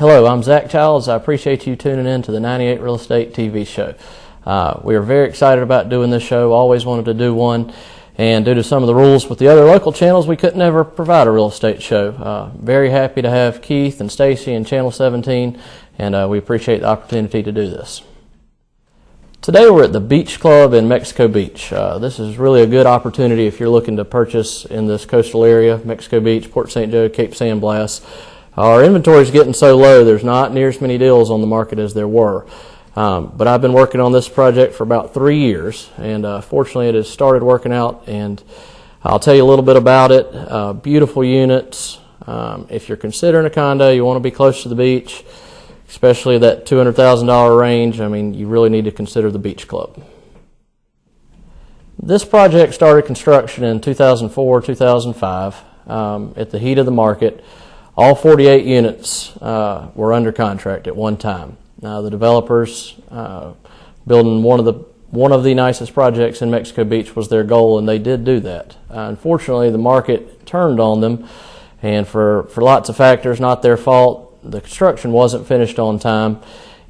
Hello, I'm Zach Childs. I appreciate you tuning in to the 98 Real Estate TV show. We are very excited about doing this show. Always wanted to do one, and due to some of the rules with the other local channels, we couldn't ever provide a real estate show. Very happy to have Keith and Stacy and Channel 17, and we appreciate the opportunity to do this. Today we're at the Beach Club in Mexico Beach. This is really a good opportunity if you're looking to purchase in this coastal area, Mexico Beach, Port St. Joe, Cape San Blas. Our inventory is getting so low, there's not near as many deals on the market as there were. But I've been working on this project for about 3 years, and fortunately it has started working out, and I'll tell you a little bit about it. Beautiful units. If you're considering a condo, you want to be close to the beach, especially that $200,000 range. I mean, you really need to consider the Beach Club. This project started construction in 2004, 2005, at the heat of the market. All 48 units were under contract at one time. Now the developers building one of the nicest projects in Mexico Beach was their goal, and they did do that. Unfortunately, the market turned on them, and for lots of factors, not their fault, the construction wasn't finished on time,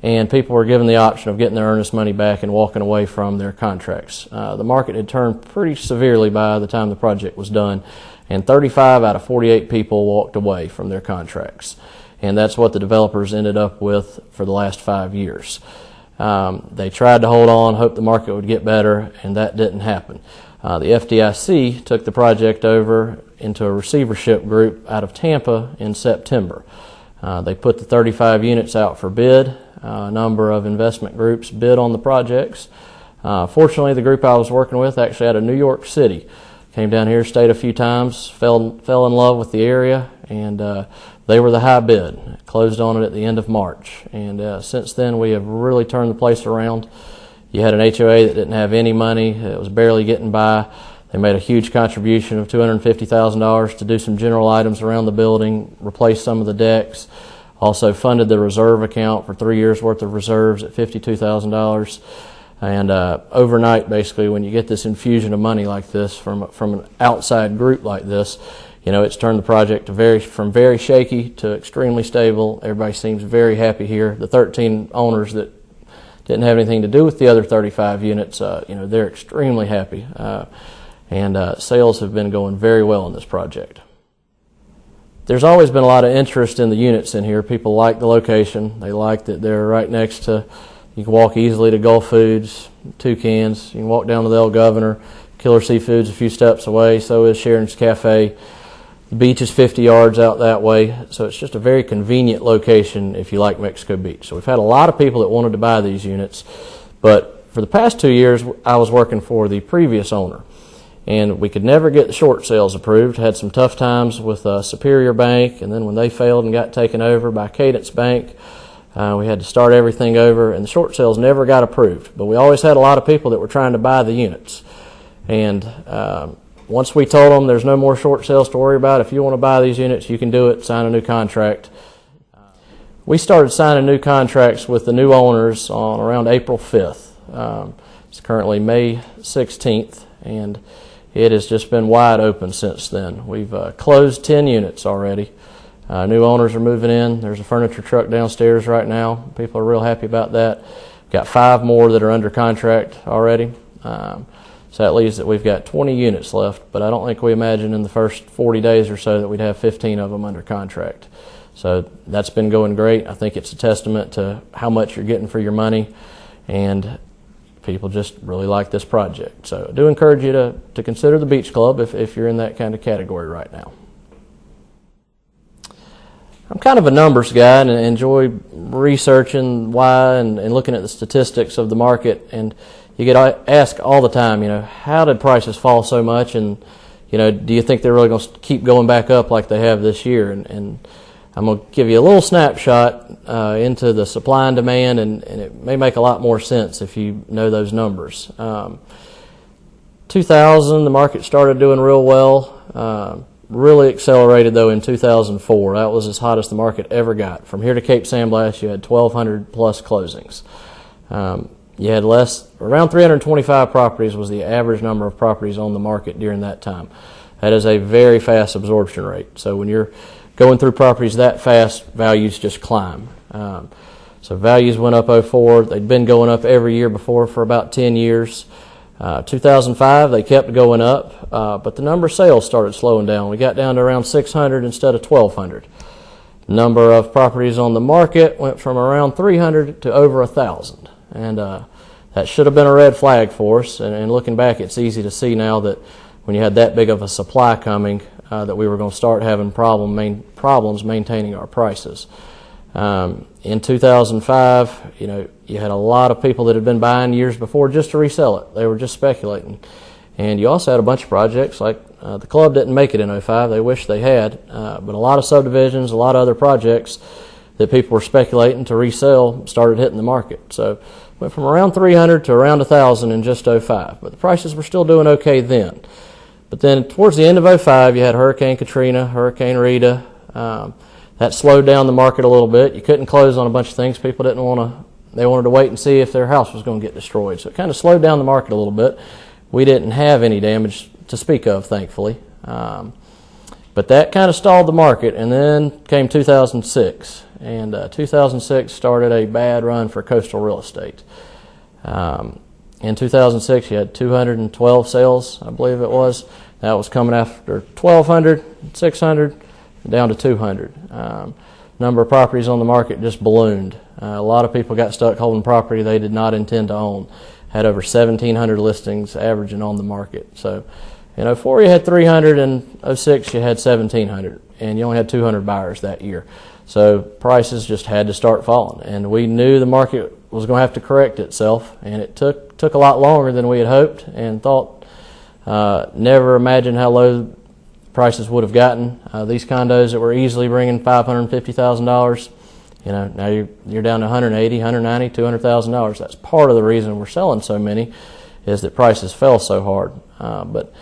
and people were given the option of getting their earnest money back and walking away from their contracts. The market had turned pretty severely by the time the project was done, and 35 out of 48 people walked away from their contracts. And that's what the developers ended up with for the last 5 years. They tried to hold on, hoped the market would get better, and that didn't happen. The FDIC took the project over into a receivership group out of Tampa in September. They put the 35 units out for bid. A number of investment groups bid on the projects. Fortunately, the group I was working with actually out of New York City came down here, stayed a few times, fell in love with the area, and they were the high bid. Closed on it at the end of March, and since then we have really turned the place around. You had an HOA that didn't have any money; it was barely getting by. They made a huge contribution of $250,000 to do some general items around the building, replace some of the decks. Also funded the reserve account for 3 years worth of reserves at $52,000. And overnight, basically, when you get this infusion of money like this from an outside group like this, you know, it's turned the project to from very shaky to extremely stable. Everybody seems very happy here. The 13 owners that didn't have anything to do with the other 35 units, you know, they're extremely happy. And sales have been going very well in this project. There's always been a lot of interest in the units in here. People like the location. They like that they're right next to, you can walk easily to Gulf Foods, Toucans. You can walk down to the El Governor. Killer Seafood's a few steps away. So is Sharon's Cafe. The beach is 50 yards out that way. So it's just a very convenient location if you like Mexico Beach. So we've had a lot of people that wanted to buy these units. But for the past 2 years, I was working for the previous owner, and we could never get the short sales approved. Had some tough times with Superior Bank, and then when they failed and got taken over by Cadence Bank, we had to start everything over, and the short sales never got approved. But we always had a lot of people that were trying to buy the units. And once we told them there's no more short sales to worry about, if you want to buy these units, you can do it, sign a new contract. We started signing new contracts with the new owners on around April 5th. It's currently May 16th, and it has just been wide open since then. We've closed 10 units already. New owners are moving in. There's a furniture truck downstairs right now. People are real happy about that. Got 5 more that are under contract already. So that leaves that we've got 20 units left, but I don't think we imagined in the first 40 days or so that we'd have 15 of them under contract. So that's been going great. I think it's a testament to how much you're getting for your money, and people just really like this project. So I do encourage you to consider the Beach Club if you're in that kind of category right now. I'm kind of a numbers guy and enjoy researching why and looking at the statistics of the market. And you get asked all the time, you know, how did prices fall so much? And, you know, do you think they're really going to keep going back up like they have this year? And I'm going to give you a little snapshot into the supply and demand, and it may make a lot more sense if you know those numbers. 2000, the market started doing real well. Really accelerated, though, in 2004. That was as hot as the market ever got. From here to Cape San Blas, you had 1,200 plus closings. You had around 325 properties was the average number of properties on the market during that time. That is a very fast absorption rate. So when you're going through properties that fast, values just climb. So values went up '04. They'd been going up every year before for about 10 years. 2005, they kept going up, but the number of sales started slowing down. We got down to around 600 instead of 1,200. Number of properties on the market went from around 300 to over 1,000. And that should have been a red flag for us. And looking back, it's easy to see now that when you had that big of a supply coming, that we were going to start having problems maintaining our prices. In 2005, you had a lot of people that had been buying years before just to resell it. They were just speculating. And you also had a bunch of projects like the club didn't make it in '05. They wish they had. But a lot of subdivisions, a lot of other projects that people were speculating to resell started hitting the market. So went from around 300 to around 1,000 in just '05. But the prices were still doing okay then. But then towards the end of '05, you had Hurricane Katrina, Hurricane Rita. That slowed down the market a little bit. You couldn't close on a bunch of things. People didn't want to, they wanted to wait and see if their house was going to get destroyed. So it kind of slowed down the market a little bit. We didn't have any damage to speak of, thankfully. But that kind of stalled the market. And then came 2006. And 2006 started a bad run for coastal real estate. In 2006, you had 212 sales, I believe it was. That was coming after 1,200, 600. Down to 200. Number of properties on the market just ballooned. A lot of people got stuck holding property they did not intend to own. Had over 1,700 listings averaging on the market. So in '04 you had 300, in '06 you had 1,700, and you only had 200 buyers that year. So prices just had to start falling, and we knew the market was going to have to correct itself, and it took a lot longer than we had hoped and thought. Never imagined how low prices would have gotten. These condos that were easily bringing $550,000, now you're down to $180,000, $190,000, $200,000. That's part of the reason we're selling so many, is that prices fell so hard. But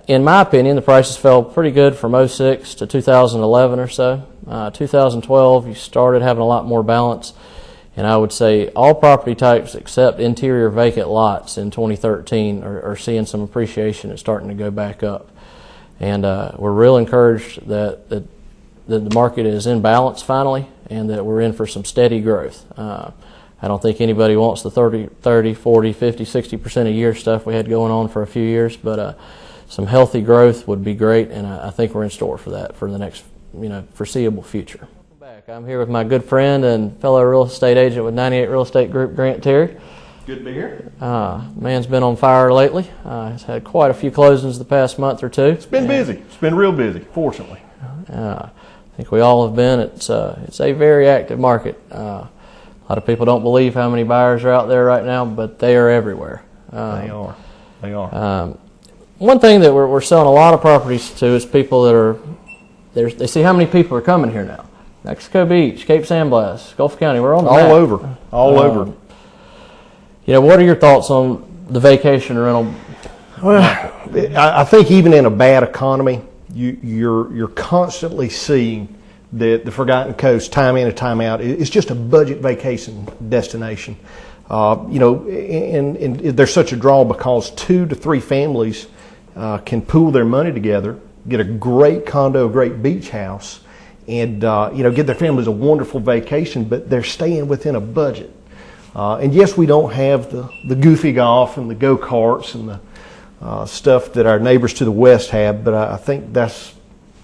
in my opinion, the prices fell pretty good from '06 to 2011 or so. 2012, you started having a lot more balance, and I would say all property types except interior vacant lots in 2013 are seeing some appreciation and starting to go back up. And we're real encouraged that the market is in balance finally, and that we're in for some steady growth. I don't think anybody wants the 30, 40, 50, 60% a year stuff we had going on for a few years, but some healthy growth would be great, and I think we're in store for that for the next foreseeable future. Welcome back. I'm here with my good friend and fellow real estate agent with 98 Real Estate Group, Grant Terry. Good to be here. Man's been on fire lately. He's had quite a few closings the past month or two. It's been busy. It's been real busy, fortunately. I think we all have been. It's a very active market. A lot of people don't believe how many buyers are out there right now, but they are everywhere. They are. They are. One thing that we're selling a lot of properties to is people that they see how many people are coming here now. Mexico Beach, Cape San Blas, Gulf County. We're on the map. All over. What are your thoughts on the vacation rental? Well, I think even in a bad economy, you're constantly seeing that the Forgotten Coast, time in and time out, is just a budget vacation destination. And there's such a draw because 2 to 3 families can pool their money together, get a great condo, a great beach house, and give their families a wonderful vacation, but they're staying within a budget. And yes, we don't have the goofy golf and the go-karts and the stuff that our neighbors to the west have, but I think that's,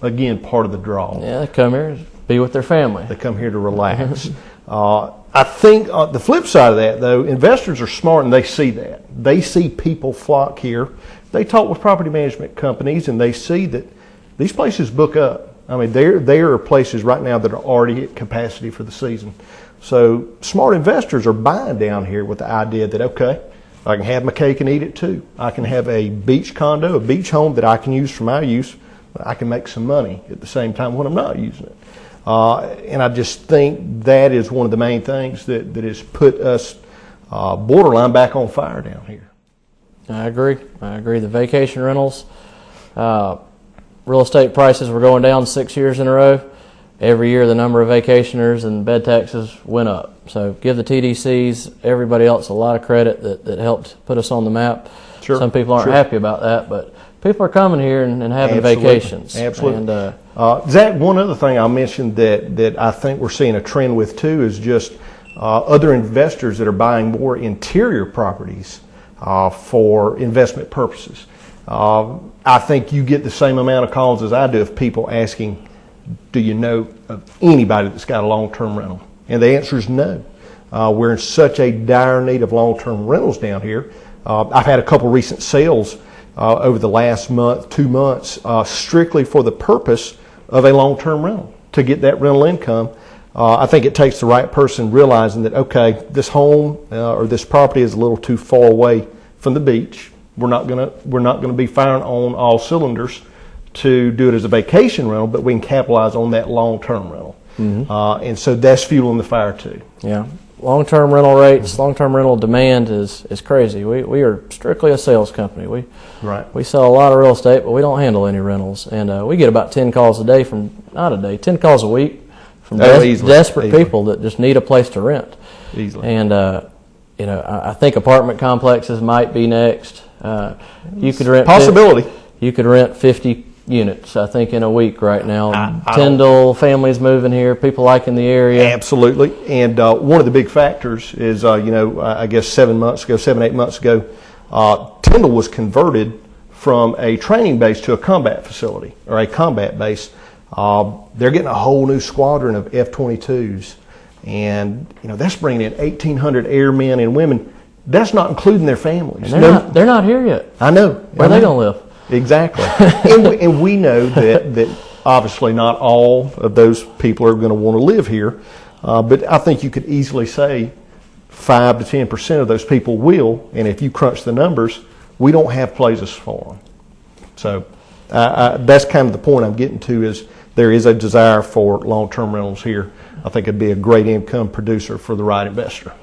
again, part of the draw. Yeah, they come here to be with their family. They come here to relax. I think the flip side of that, though, investors are smart and they see that. They see people flock here. They talk with property management companies and they see that these places book up. I mean, there are places right now that are already at capacity for the season. So smart investors are buying down here with the idea that, okay, I can have my cake and eat it too. I can have a beach condo, a beach home that I can use for my use. But I can make some money at the same time when I'm not using it. And I just think that is one of the main things that has put us borderline back on fire down here. I agree. The vacation rentals, real estate prices were going down 6 years in a row. Every year the number of vacationers and bed taxes went up. So give the TDCs, everybody else, a lot of credit that helped put us on the map. Sure. Some people aren't happy about that, but people are coming here and having vacations. Absolutely. And, Zach, one other thing I'll mention that I think we're seeing a trend with too is just other investors that are buying more interior properties for investment purposes. I think you get the same amount of calls as I do of people asking, do you know of anybody that's got a long-term rental? And the answer is no. We're in such a dire need of long-term rentals down here. I've had a couple recent sales over the last month, 2 months, strictly for the purpose of a long-term rental, to get that rental income. I think it takes the right person realizing that, okay, this home or this property is a little too far away from the beach. We're not gonna be firing on all cylinders to do it as a vacation rental, but we can capitalize on that long-term rental. Mm-hmm. And so that's fueling the fire too. Yeah. Long-term rental rates, long-term rental demand is crazy. We are strictly a sales company. We sell a lot of real estate, but we don't handle any rentals. And we get about 10 calls a day 10 calls a week from desperate people that just need a place to rent. Easily. And, I think apartment complexes might be next. You could rent possibility. You could rent 50 units, I think, in a week right now. Tyndall, families moving here, people liking the area. Absolutely. And one of the big factors is, I guess 7, 8 months ago, Tyndall was converted from a training base to a combat facility, or a combat base. They're getting a whole new squadron of F-22s. And, that's bringing in 1,800 airmen and women. That's not including their families. And they're not here yet. I know. Where are they going to live? Exactly. and we know that obviously not all of those people are going to want to live here, but I think you could easily say 5 to 10% of those people will, and if you crunch the numbers, we don't have places for them. So that's kind of the point I'm getting to, is there is a desire for long-term rentals here. I think it'd be a great income producer for the right investor.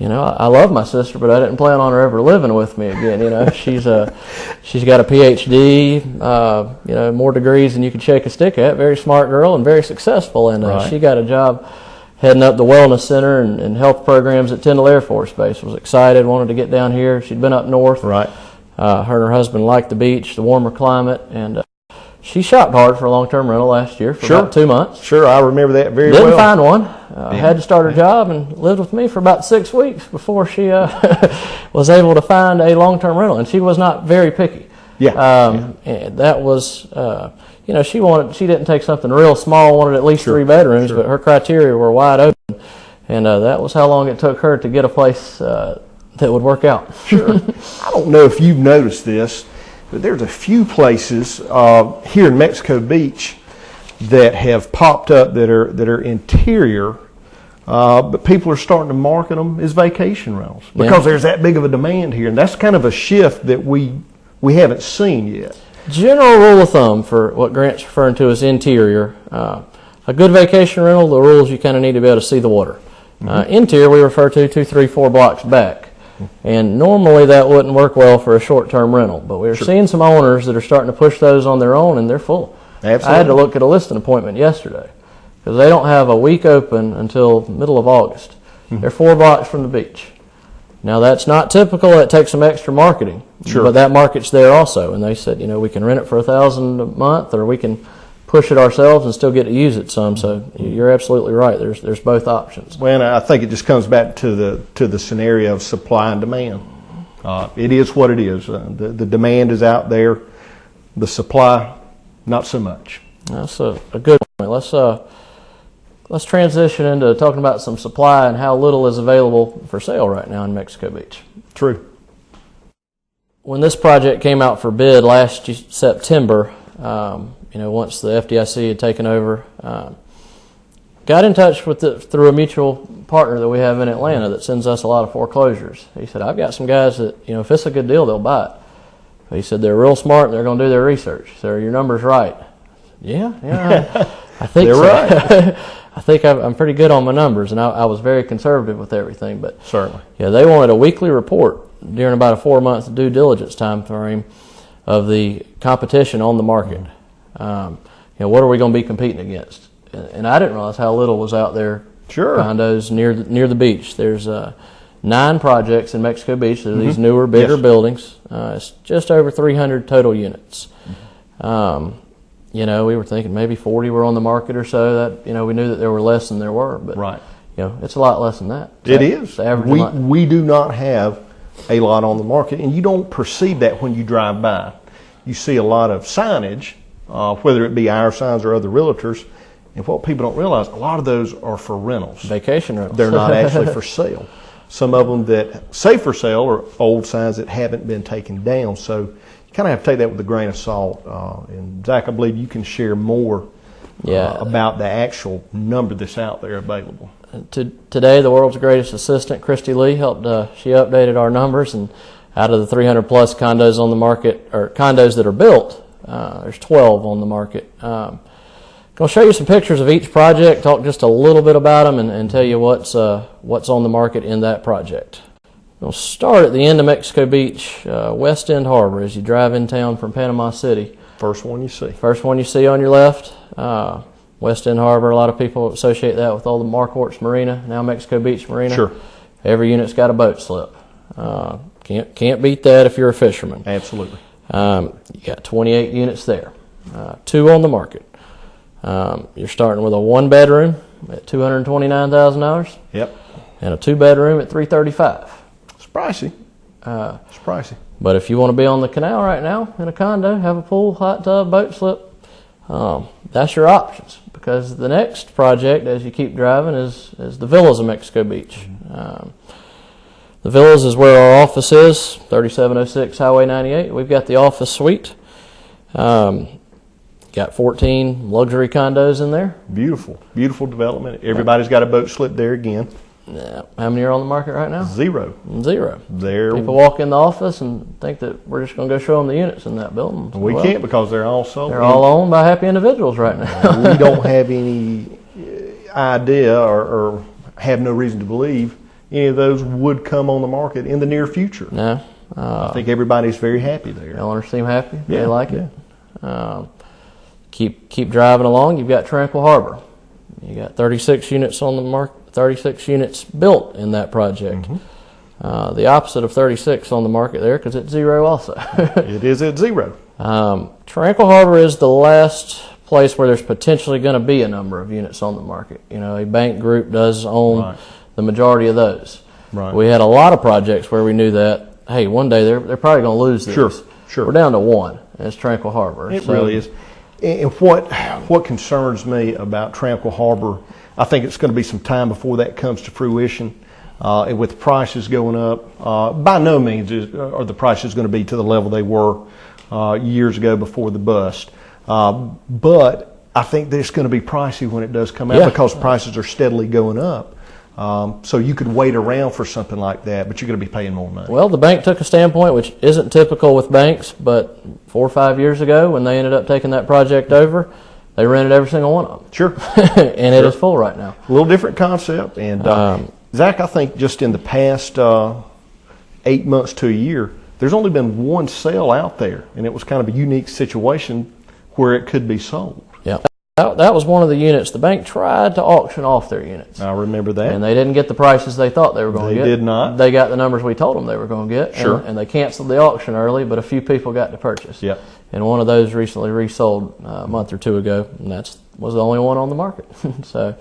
I love my sister, but I didn't plan on her ever living with me again. She's got a PhD, more degrees than you could shake a stick at. Very smart girl and very successful. And she got a job heading up the wellness center and health programs at Tyndall Air Force Base. Was excited, wanted to get down here. She'd been up north. Right. Her and her husband liked the beach, the warmer climate, and she shopped hard for a long-term rental last year for about 2 months. Sure, I remember that very well. Didn't find one. Had to start her job and lived with me for about 6 weeks before she was able to find a long-term rental. And she was not very picky. Yeah. And that was, she didn't take something real small, wanted at least 3 bedrooms, but her criteria were wide open. And that was how long it took her to get a place that would work out. Sure. I don't know if you've noticed this, but there's a few places here in Mexico Beach that have popped up that are interior, but people are starting to market them as vacation rentals because there's that big of a demand here, and that's kind of a shift that we haven't seen yet. General rule of thumb for what Grant's referring to as interior, a good vacation rental, the rules you kind of need to be able to see the water. Mm-hmm. Interior we refer to 2, 3, 4 blocks back. And normally that wouldn't work well for a short-term rental, but we're seeing some owners that are starting to push those on their own, and they're full. Absolutely. I had to look at a listing appointment yesterday because they don't have a week open until middle of August. Mm-hmm. They're 4 blocks from the beach. Now that's not typical. It takes some extra marketing, but that market's there also. And they said, we can rent it for $1,000 a month, or we can push it ourselves and still get to use it some. So you're absolutely right. There's both options. Well, I think it just comes back to the scenario of supply and demand. It is what it is. The demand is out there. The supply, not so much. That's a good point. Let's transition into talking about some supply and how little is available for sale right now in Mexico Beach. True. When this project came out for bid last September, once the FDIC had taken over, got in touch with through a mutual partner that we have in Atlanta that sends us a lot of foreclosures. He said, I've got some guys that, if it's a good deal, they'll buy it. But he said, they're real smart and they're going to do their research. So are your numbers right? Yeah, I think they're so. right. I think I'm pretty good on my numbers, and I was very conservative with everything. But certainly, they wanted a weekly report during about a 4-month due diligence time frame of the competition on the market. What are we going to be competing against? And I didn't realize how little was out there. Sure. Condos near the beach. There's 9 projects in Mexico Beach. They're these newer, bigger buildings. It's just over 300 total units. You know, we were thinking maybe 40 were on the market or so. That, you know, we knew that there were less than there were, but you know, it's a lot less than that. It is. We do not have a lot on the market, and you don't perceive that when you drive by. You see a lot of signage, whether it be our signs or other realtors, and what people don't realize, a lot of those are for rentals. Vacation rentals. They're not actually for sale. Some of them that say for sale are old signs that haven't been taken down. So you kind of have to take that with a grain of salt. And Zach, I believe you can share more about the actual number that's out there available. Today, the world's greatest assistant, Christy Lee, helped. She updated our numbers, and out of the 300 plus condos on the market, or condos that are built, there's 12 on the market. Going to show you some pictures of each project, talk just a little bit about them, and tell you what's on the market in that project. We'll start at the end of Mexico Beach, West End Harbor, as you drive in town from Panama City. First one you see. First one you see on your left. West End Harbor, a lot of people associate that with all the Marquardt Marina, now Mexico Beach Marina. Sure. Every unit's got a boat slip. Can't beat that if you're a fisherman. Absolutely. You got 28 units there, 2 on the market. You're starting with a 1-bedroom at $229,000. Yep. And a 2-bedroom at $335,000. It's pricey. It's pricey. But if you want to be on the canal right now in a condo, have a pool, hot tub, boat slip, that's your options. Because the next project, as you keep driving, is the Villas of Mexico Beach. The Villas is where our office is, 3706 Highway 98. We've got the office suite. Got 14 luxury condos in there. Beautiful, beautiful development. Everybody's got a boat slip there again. Yeah. How many are on the market right now? 0. There. People walk in the office and think that we're just going to go show them the units in that building. We can't, because they're all sold. They're all owned by happy individuals right now. We don't have any idea or have no reason to believe any of those would come on the market in the near future. No. I think everybody's very happy there. The owners seem happy. Yeah, they like it. Keep driving along. You've got Tranquil Harbor. You got 36 units on the market. 36 units built in that project. The opposite of 36 on the market there, because it's 0 also. It is at 0. Tranquil Harbor is the last place where there's potentially going to be a number of units on the market. You know, a bank group does own the majority of those. Right. We had a lot of projects where we knew that, hey, one day they're probably going to lose these. Sure. We're down to 1, and it's Tranquil Harbor. It really is. And what concerns me about Tranquil Harbor, I think it's going to be some time before that comes to fruition. And with prices going up, by no means are the prices going to be to the level they were years ago before the bust. But I think that it's going to be pricey when it does come out, because prices are steadily going up. So you could wait around for something like that, but you're going to be paying more money. Well, the bank took a standpoint, which isn't typical with banks, but 4 or 5 years ago when they ended up taking that project over, they rented every single one of them. Sure. And it is full right now. A little different concept. And Zach, I think just in the past 8 months to a year, there's only been one sale out there, and it was kind of a unique situation where it could be sold. Yeah. That was one of the units. The bank tried to auction off their units. I remember that. And they didn't get the prices they thought they were going to get. They did not. They got the numbers we told them they were going to get. Sure. And they canceled the auction early, but a few people got to purchase. Yep. And one of those recently resold a month or 2 ago, and that was the only one on the market. So,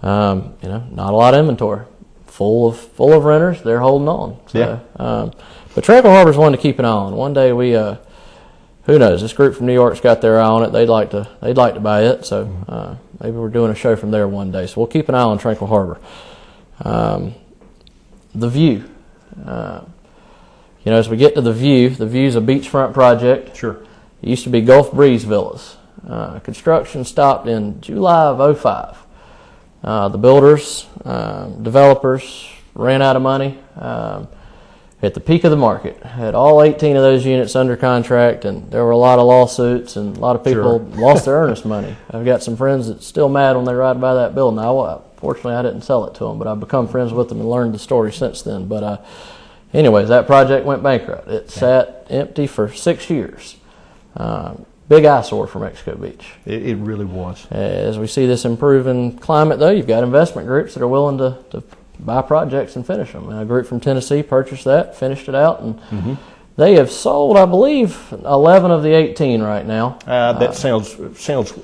you know, not a lot of inventory. Full of renters. They're holding on. So, but Tranquil Harbor's one to keep an eye on. One day we... who knows? This group from New York's got their eye on it. They'd like to buy it. So maybe we're doing a show from there one day. So we'll keep an eye on Tranquil Harbor. The View. You know, as we get to the View's a beachfront project. Sure. It used to be Gulf Breeze Villas. Construction stopped in July of 2005. The builders, developers ran out of money. At the peak of the market, had all 18 of those units under contract, and there were a lot of lawsuits, and a lot of people lost their earnest money. I've got some friends that's still mad when they ride by that building. Fortunately, I didn't sell it to them, but I've become friends with them and learned the story since then. But anyways, that project went bankrupt. It sat empty for 6 years. Big eyesore for Mexico Beach. It really was. As we see this improving climate, though, you've got investment groups that are willing to buy projects and finish them. And a group from Tennessee purchased that, finished it out, and they have sold, I believe, 11 of the 18 right now. That sounds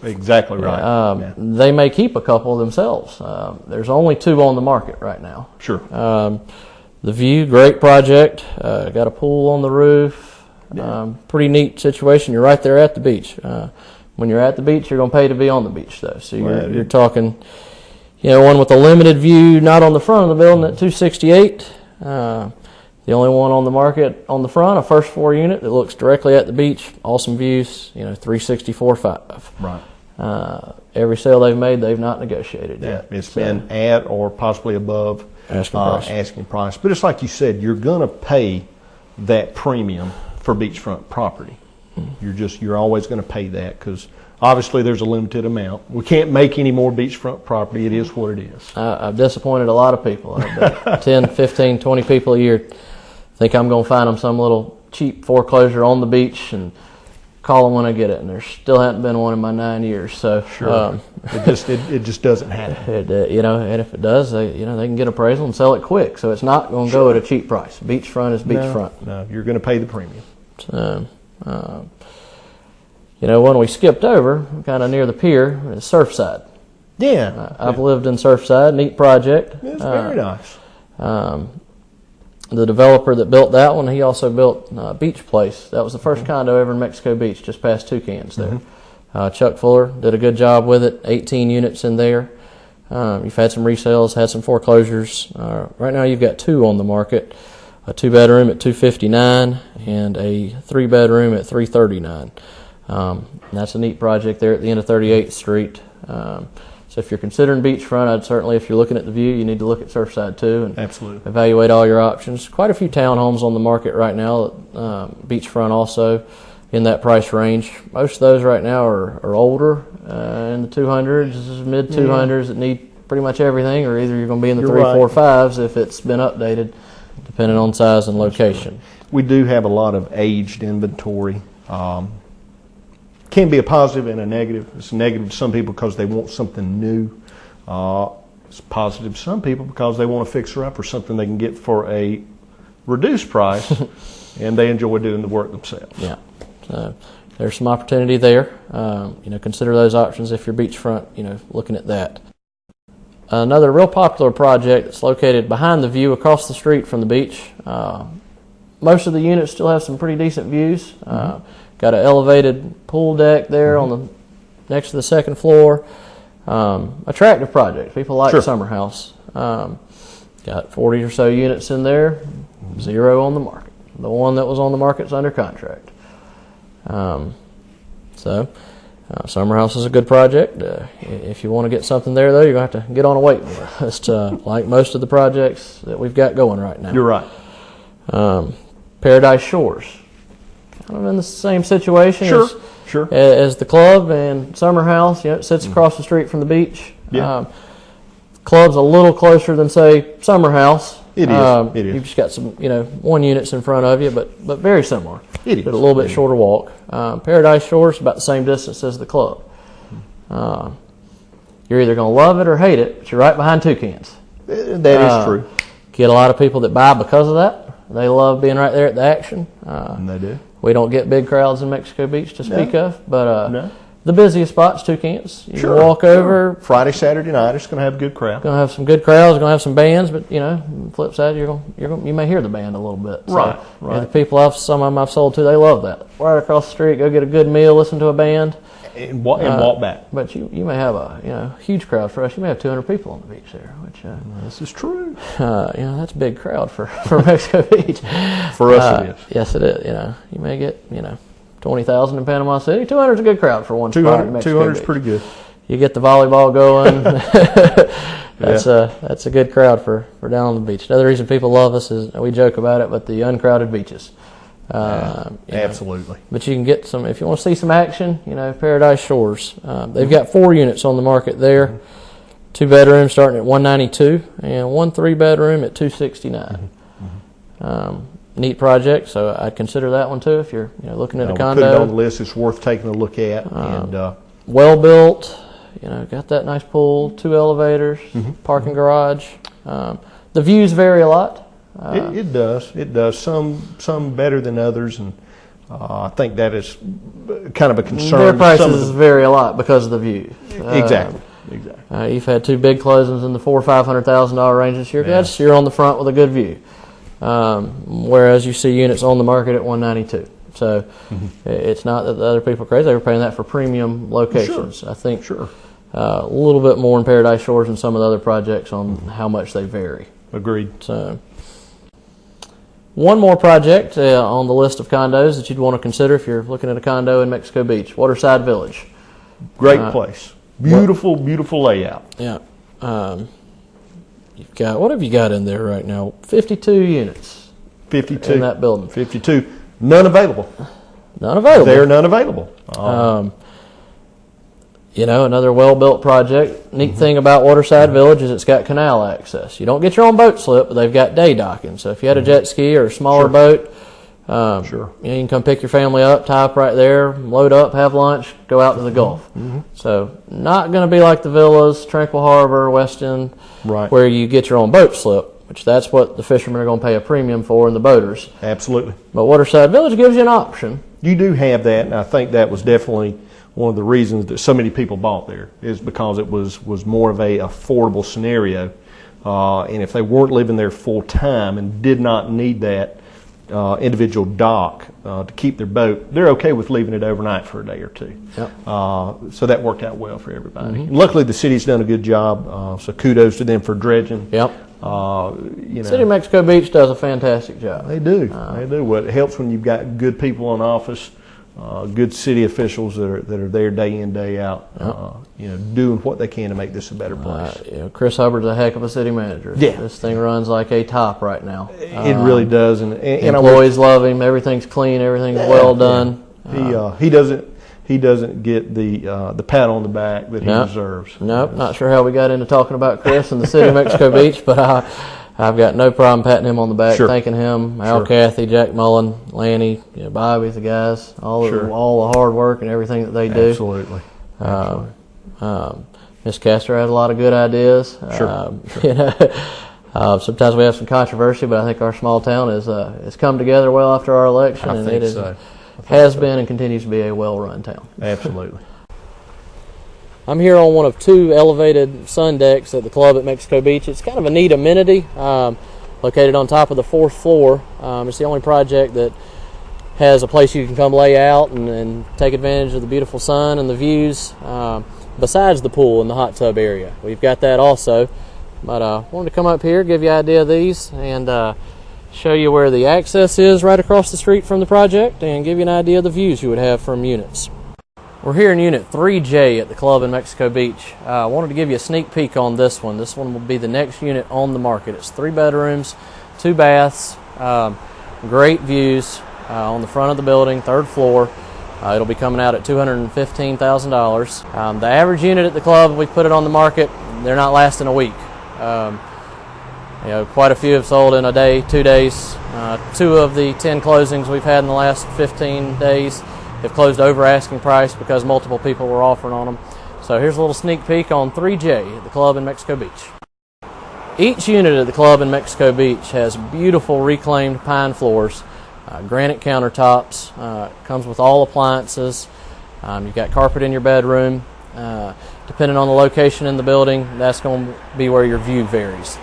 exactly right. They may keep a couple themselves. There's only 2 on the market right now. Sure. The view, great project. Got a pool on the roof. Pretty neat situation. You're right there at the beach. When you're at the beach, you're going to pay to be on the beach, though. So you're talking, one with a limited view, not on the front of the building at 268. The only one on the market on the front, a first floor unit that looks directly at the beach. Awesome views, 364.5. Right. Every sale they've made, they've not negotiated yet. It's been at or possibly above asking price. But it's like you said, you're going to pay that premium for beachfront property. You're always going to pay that because obviously there's a limited amount. We can't make any more beachfront property. It is what it is. I've disappointed a lot of people. I bet 10, 15, 20 people a year think I'm going to find them some little cheap foreclosure on the beach and call them when I get it, and there still hasn't been one in my 9 years. So sure, it just doesn't happen. And if it does, they can get appraisal and sell it quick. So it's not going to go at a cheap price. Beachfront is beachfront. No, you're going to pay the premium. So, when we skipped over, kind of near the pier, is Surfside. Yeah, I've lived in Surfside. Neat project. It's very nice. The developer that built that one, he also built Beach Place. That was the first condo ever in Mexico Beach, just past Toucans there. Chuck Fuller did a good job with it, 18 units in there. You've had some resales, had some foreclosures. Right now you've got 2 on the market, a 2-bedroom at $259 and a 3-bedroom at $339. That's a neat project there at the end of 38th Street. So if you're considering beachfront, I'd certainly, if you're looking at the view, you need to look at Surfside too and absolutely evaluate all your options. Quite a few townhomes on the market right now, beachfront also in that price range. Most of those right now are older, in the 200s, mid 200s that need pretty much everything, or either you're going to be in the 3, 4, 5s if it's been updated, depending on size and location. We do have a lot of aged inventory. Can be a positive and a negative. It's a negative to some people because they want something new. It's positive to some people because they want a fixer-up or something they can get for a reduced price, and they enjoy doing the work themselves. Yeah, so there's some opportunity there. Consider those options if you're beachfront. Looking at that. Another real popular project that's located behind the view, across the street from the beach. Most of the units still have some pretty decent views. Got an elevated pool deck there on the next to the second floor. Attractive project. People like Summer House. Got 40 or so units in there. 0 on the market. The one that was on the market is under contract. Summer House is a good project. If you want to get something there, though, you're going to have to get on a waiting list, like most of the projects that we've got going right now. You're right. Paradise Shores. Kind of in the same situation as the club and Summer House. It sits across the street from the beach. Club's a little closer than, say, Summer House. It is. You've just got some, 1 units in front of you, but very similar. It is. But a little bit shorter walk. Paradise Shores about the same distance as the club. You're either going to love it or hate it, but you're right behind Toucans. That is true. Get a lot of people that buy because of that. They love being right there at the action. And they do. We don't get big crowds in Mexico Beach to speak of, but the busiest spot's Toucans. You can walk over. Friday, Saturday night, it's going to have a good crowd. Going to have some good crowds. Going to have some bands, but flip side, you may hear the band a little bit. So, right. The people some of them I've sold to, they love that. Right across the street, go get a good meal, listen to a band, and walk back. But you may have a huge crowd for us. You may have 200 people on the beach there, which this is true. That's a big crowd for Mexico Beach. For us, it is. Yes, it is. You may get 20,000 in Panama City. 200 is a good crowd for one spot in Mexico 200 Beach. is pretty good. You get the volleyball going. That's a good crowd for down on the beach. Another reason people love us is, we joke about it, but the uncrowded beaches. Absolutely. But you can get some, if you want to see some action, Paradise Shores. They've got 4 units on the market there. 2 bedrooms starting at $192 and 1 3-bedroom at $269. Neat project, so I'd consider that one too if you're looking at a condo. Put it on the list. It's worth taking a look at. Well built, got that nice pool, 2 elevators, parking garage. The The views vary a lot. It does. It does. Some better than others, and I think that is kind of a concern. Their prices vary a lot because of the view. Exactly. You've had 2 big closings in the $400,000 or $500,000 range this year. Yeah. You're on the front with a good view, whereas you see units on the market at $192. So it's not that the other people are crazy. They were paying that for premium locations. Sure. I think Sure. A little bit more in Paradise Shores and some of the other projects on how much they vary. Agreed. So, one more project on the list of condos that you'd want to consider if you're looking at a condo in Mexico Beach, Waterside Village. Great place. Beautiful, beautiful layout. Yeah. You've got, what have you got in there right now? 52 units. 52 in that building. 52. None available. None available. There are none available. Another well-built project. Neat thing about Waterside Village is it's got canal access. You don't get your own boat slip, but they've got day docking. So if you had a jet ski or a smaller boat, you can come pick your family up, tie up right there, load up, have lunch, go out to the Gulf. So not going to be like the villas, Tranquil Harbor, West End, where you get your own boat slip, which that's what the fishermen are going to pay a premium for and the boaters. Absolutely. But Waterside Village gives you an option. You do have that, and I think that was definitely one of the reasons that so many people bought there, is because it was more of a affordable scenario. And if they weren't living there full time and did not need that individual dock to keep their boat, they're okay with leaving it overnight for a day or two. Yep. So that worked out well for everybody. And luckily, the city's done a good job. So kudos to them for dredging. Yep. City of Mexico Beach does a fantastic job. They do. They do. Well, it helps when you've got good people in office, good city officials that are there day in, day out, doing what they can to make this a better place. Chris Hubbard's a heck of a city manager. Yeah. This thing runs like a top right now. It really does, and employees love him. Everything's clean. Everything's well done. He doesn't get the pat on the back that he deserves. Nope. Not sure how we got into talking about Chris and the city of Mexico Beach, but I've got no problem patting him on the back, thanking him, Al Cathy, Jack Mullen, Lanny, Bobby, the guys, all the hard work and everything that they do. Absolutely. Miss Castor has a lot of good ideas. Sometimes we have some controversy, but I think our small town has come together well after our election, and it has been and continues to be a well-run town. Absolutely. I'm here on one of 2 elevated sun decks at the club at Mexico Beach. It's kind of a neat amenity, located on top of the 4th floor. It's the only project that has a place you can come lay out and take advantage of the beautiful sun and the views, besides the pool and the hot tub area. We've got that also, but I wanted to come up here, give you an idea of these, and show you where the access is right across the street from the project, and give you an idea of the views you would have from units. We're here in Unit 3J at the club in Mexico Beach. I wanted to give you a sneak peek on this one. This one will be the next unit on the market. It's 3 bedrooms, 2 baths, great views on the front of the building, 3rd floor. It'll be coming out at $215,000. The average unit at the club, we put it on the market, they're not lasting a week. Quite a few have sold in a day, 2 days. 2 of the 10 closings we've had in the last 15 days have closed over asking price because multiple people were offering on them. So here's a little sneak peek on 3J at the club in Mexico Beach. Each unit at the club in Mexico Beach has beautiful reclaimed pine floors, granite countertops, comes with all appliances. You've got carpet in your bedroom. Depending on the location in the building, that's going to be where your view varies.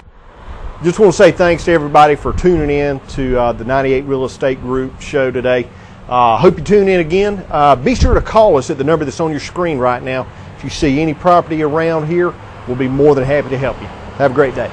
Just want to say thanks to everybody for tuning in to the 98 Real Estate Group show today. Hope you tune in again. Be sure to call us at the number that's on your screen right now. If you see any property around here, we'll be more than happy to help you. Have a great day.